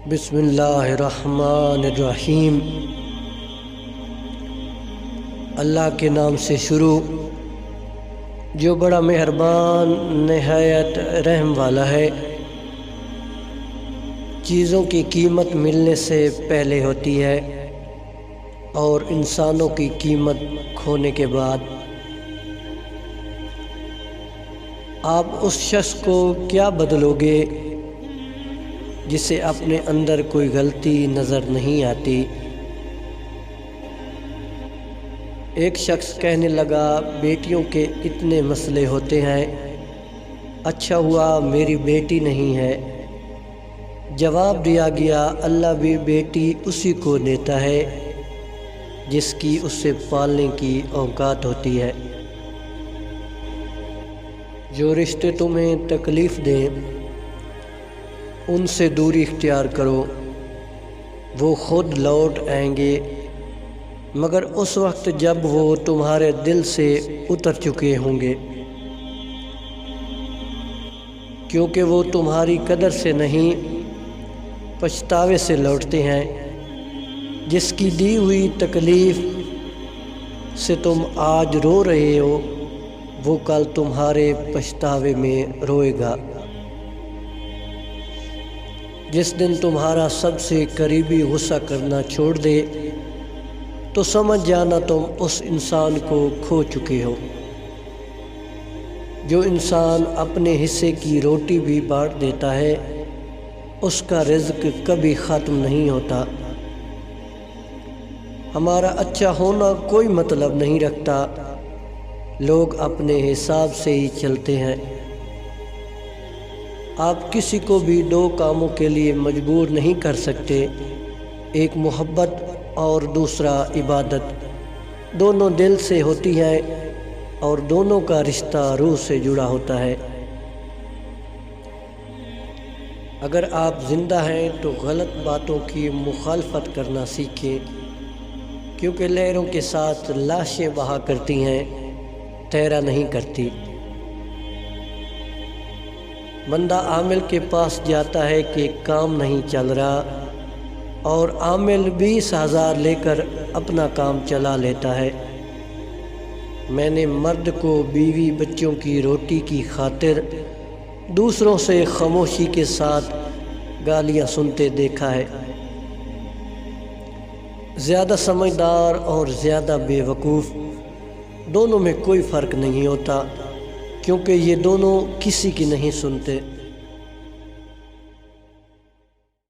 بسم اللہ الرحمن الرحیم۔ اللہ کے نام سے شروع جو بڑا مہربان نہایت رحم والا ہے۔ چیزوں کی قیمت ملنے سے پہلے ہوتی ہے اور انسانوں کی قیمت کھونے کے بعد۔ آپ اس شخص کو کیا بدلو گے جسے اپنے اندر کوئی غلطی نظر نہیں آتی؟ ایک شخص کہنے لگا، بیٹیوں کے اتنے مسئلے ہوتے ہیں، اچھا ہوا میری بیٹی نہیں ہے۔ جواب دیا گیا، اللہ بھی بیٹی اسی کو دیتا ہے جس کی اسے پالنے کی اوقات ہوتی ہے۔ جو رشتے تمہیں تکلیف دیں ان سے دوری اختیار کرو، وہ خود لوٹ آئیں گے مگر اس وقت جب وہ تمہارے دل سے اتر چکے ہوں گے، کیونکہ وہ تمہاری قدر سے نہیں پچھتاوے سے لوٹتے ہیں۔ جس کی دی ہوئی تکلیف سے تم آج رو رہے ہو وہ کل تمہارے پچھتاوے میں روئے گا۔ جس دن تمہارا سب سے قریبی غصہ کرنا چھوڑ دے تو سمجھ جانا تم اس انسان کو کھو چکے ہو۔ جو انسان اپنے حصے کی روٹی بھی بانٹ دیتا ہے اس کا رزق کبھی ختم نہیں ہوتا۔ ہمارا اچھا ہونا کوئی مطلب نہیں رکھتا، لوگ اپنے حساب سے ہی چلتے ہیں۔ آپ کسی کو بھی دو کاموں کے لیے مجبور نہیں کر سکتے، ایک محبت اور دوسرا عبادت۔ دونوں دل سے ہوتی ہیں اور دونوں کا رشتہ روح سے جڑا ہوتا ہے۔ اگر آپ زندہ ہیں تو غلط باتوں کی مخالفت کرنا سیکھیں، کیونکہ لہروں کے ساتھ لاشیں بہا کرتی ہیں، تیرا نہیں کرتی۔ بندہ عامل کے پاس جاتا ہے کہ کام نہیں چل رہا اور عامل 20,000 لے کر اپنا کام چلا لیتا ہے۔ میں نے مرد کو بیوی بچوں کی روٹی کی خاطر دوسروں سے خاموشی کے ساتھ گالیاں سنتے دیکھا ہے۔ زیادہ سمجھدار اور زیادہ بے وقوف دونوں میں کوئی فرق نہیں ہوتا، کیونکہ یہ دونوں کسی کی نہیں سنتے۔